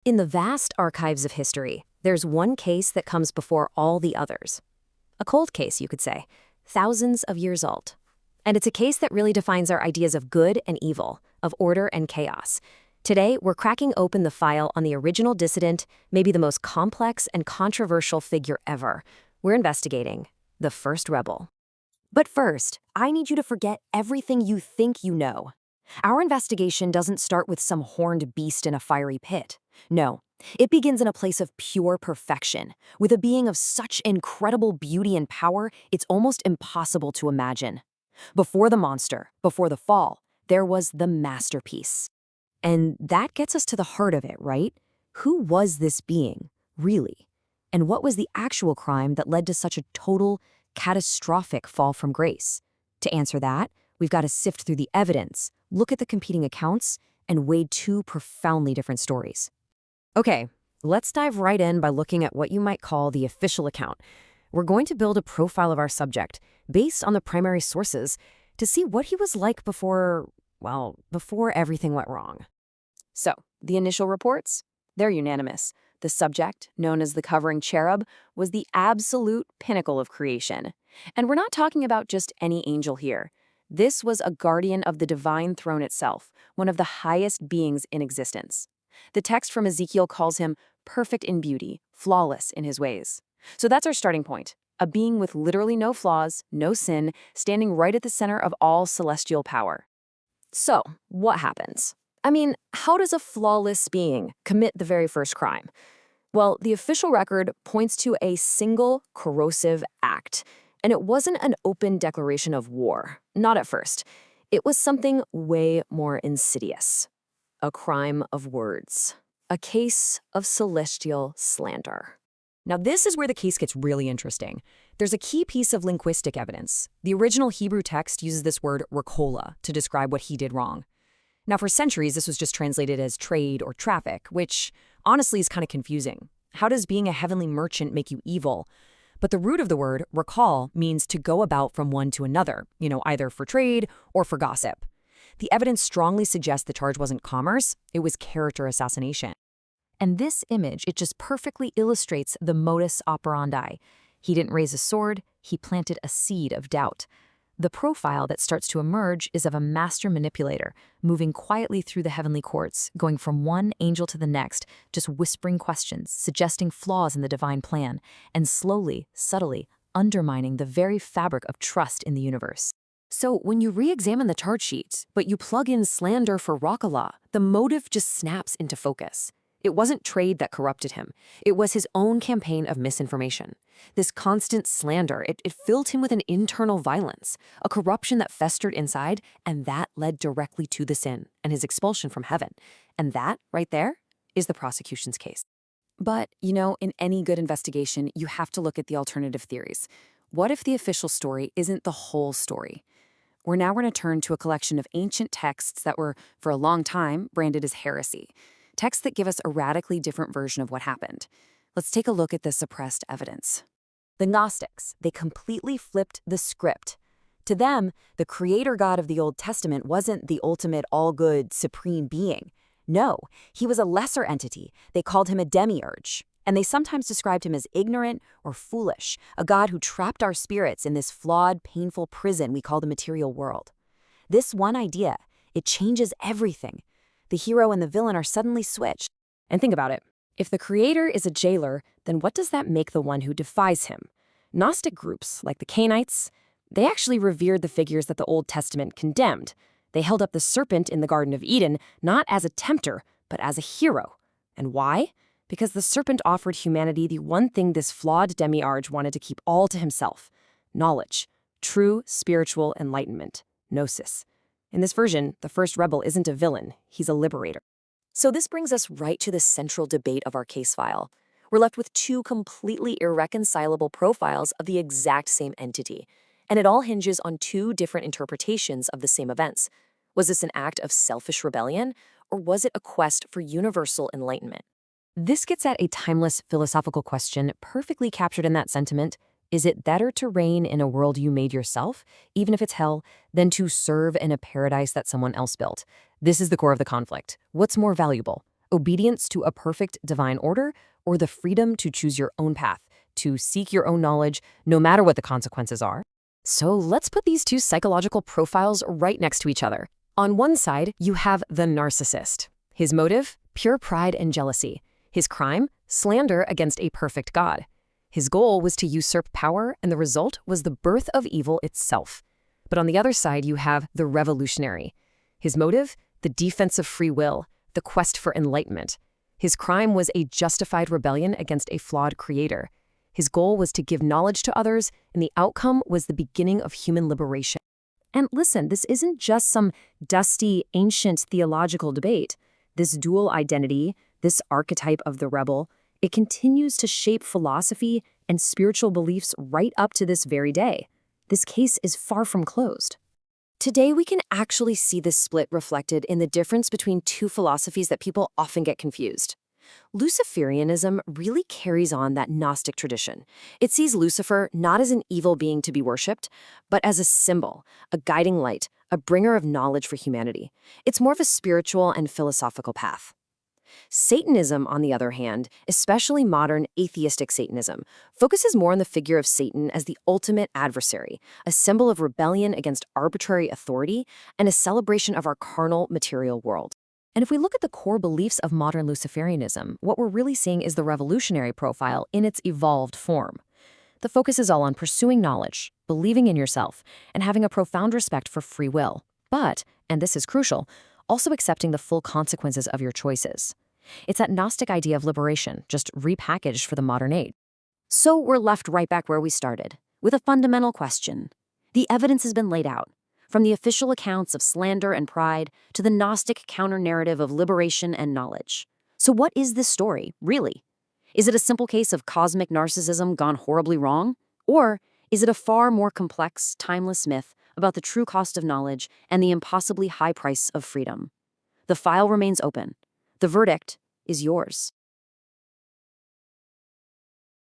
In the vast archives of history, there's one case that comes before all the others. A cold case, you could say, thousands of years old. And it's a case that really defines our ideas of good and evil, of order and chaos. Today, we're cracking open the file on the original dissident, maybe the most complex and controversial figure ever. We're investigating the first rebel. But first, I need you to forget everything you think you know. Our investigation doesn't start with some horned beast in a fiery pit. No, it begins in a place of pure perfection, with a being of such incredible beauty and power, it's almost impossible to imagine. Before the monster, before the fall, there was the masterpiece. And that gets us to the heart of it, right? Who was this being, really? And what was the actual crime that led to such a total, catastrophic fall from grace? To answer that, we've got to sift through the evidence, look at the competing accounts, and weigh two profoundly different stories. Okay, let's dive right in by looking at what you might call the official account. We're going to build a profile of our subject based on the primary sources to see what he was like before everything went wrong. So, the initial reports? They're unanimous. The subject, known as the covering cherub, was the absolute pinnacle of creation. And we're not talking about just any angel here. This was a guardian of the divine throne itself, one of the highest beings in existence. The text from Ezekiel calls him perfect in beauty, flawless in his ways. So that's our starting point, a being with literally no flaws, no sin, standing right at the center of all celestial power. So, what happens? I mean, how does a flawless being commit the very first crime? Well, the official record points to a single corrosive act. And it wasn't an open declaration of war, not at first. It was something way more insidious. A crime of words. A case of celestial slander. Now, this is where the case gets really interesting. There's a key piece of linguistic evidence. The original Hebrew text uses this word rakola to describe what he did wrong. Now, for centuries, this was just translated as trade or traffic, which honestly is kind of confusing. How does being a heavenly merchant make you evil? But the root of the word, rakal, means to go about from one to another, either for trade or for gossip. The evidence strongly suggests the charge wasn't commerce, it was character assassination. And this image, it just perfectly illustrates the modus operandi. He didn't raise a sword, he planted a seed of doubt. The profile that starts to emerge is of a master manipulator, moving quietly through the heavenly courts, going from one angel to the next, just whispering questions, suggesting flaws in the divine plan, and slowly, subtly, undermining the very fabric of trust in the universe. So when you re-examine the charge sheet, but you plug in slander for Rakala, the motive just snaps into focus. It wasn't trade that corrupted him. It was his own campaign of misinformation. This constant slander, it filled him with an internal violence, a corruption that festered inside, and that led directly to the sin and his expulsion from heaven. And that, right there, is the prosecution's case. But, in any good investigation, you have to look at the alternative theories. What if the official story isn't the whole story? We're now going to turn to a collection of ancient texts that were, for a long time, branded as heresy. Texts that give us a radically different version of what happened. Let's take a look at the suppressed evidence. The Gnostics, they completely flipped the script. To them, the creator God of the Old Testament wasn't the ultimate all-good, supreme being. No, he was a lesser entity. They called him a demiurge. And they sometimes described him as ignorant or foolish, a god who trapped our spirits in this flawed, painful prison we call the material world. This one idea, it changes everything. The hero and the villain are suddenly switched. And think about it. If the creator is a jailer, then what does that make the one who defies him? Gnostic groups, like the Cainites, they actually revered the figures that the Old Testament condemned. They held up the serpent in the Garden of Eden not as a tempter, but as a hero. And why? Because the serpent offered humanity the one thing this flawed demiurge wanted to keep all to himself: knowledge, true spiritual enlightenment, gnosis. In this version, the first rebel isn't a villain, he's a liberator. So this brings us right to the central debate of our case file. We're left with two completely irreconcilable profiles of the exact same entity, and it all hinges on two different interpretations of the same events. Was this an act of selfish rebellion, or was it a quest for universal enlightenment? This gets at a timeless philosophical question perfectly captured in that sentiment. Is it better to reign in a world you made yourself, even if it's hell, than to serve in a paradise that someone else built? This is the core of the conflict. What's more valuable? obedience to a perfect divine order, or the freedom to choose your own path, to seek your own knowledge, no matter what the consequences are. So let's put these two psychological profiles right next to each other. On one side, you have the narcissist. His motive? Pure pride and jealousy. His crime? Slander against a perfect God. His goal was to usurp power, and the result was the birth of evil itself. But on the other side, you have the revolutionary. His motive? The defense of free will, the quest for enlightenment. His crime was a justified rebellion against a flawed creator. His goal was to give knowledge to others, and the outcome was the beginning of human liberation. And listen, this isn't just some dusty, ancient theological debate. This dual identity, this archetype of the rebel, it continues to shape philosophy and spiritual beliefs right up to this very day. This case is far from closed. Today, we can actually see this split reflected in the difference between two philosophies that people often get confused. Luciferianism really carries on that Gnostic tradition. It sees Lucifer not as an evil being to be worshipped, but as a symbol, a guiding light, a bringer of knowledge for humanity. It's more of a spiritual and philosophical path. Satanism, on the other hand, especially modern atheistic Satanism, focuses more on the figure of Satan as the ultimate adversary, a symbol of rebellion against arbitrary authority, and a celebration of our carnal, material world. And if we look at the core beliefs of modern Luciferianism, what we're really seeing is the revolutionary profile in its evolved form. The focus is all on pursuing knowledge, believing in yourself, and having a profound respect for free will. But, and this is crucial, also accepting the full consequences of your choices. It's that Gnostic idea of liberation, just repackaged for the modern age. So we're left right back where we started, with a fundamental question. The evidence has been laid out, from the official accounts of slander and pride to the Gnostic counter-narrative of liberation and knowledge. So what is this story, really? Is it a simple case of cosmic narcissism gone horribly wrong? Or is it a far more complex, timeless myth about the true cost of knowledge and the impossibly high price of freedom? The file remains open. The verdict is yours.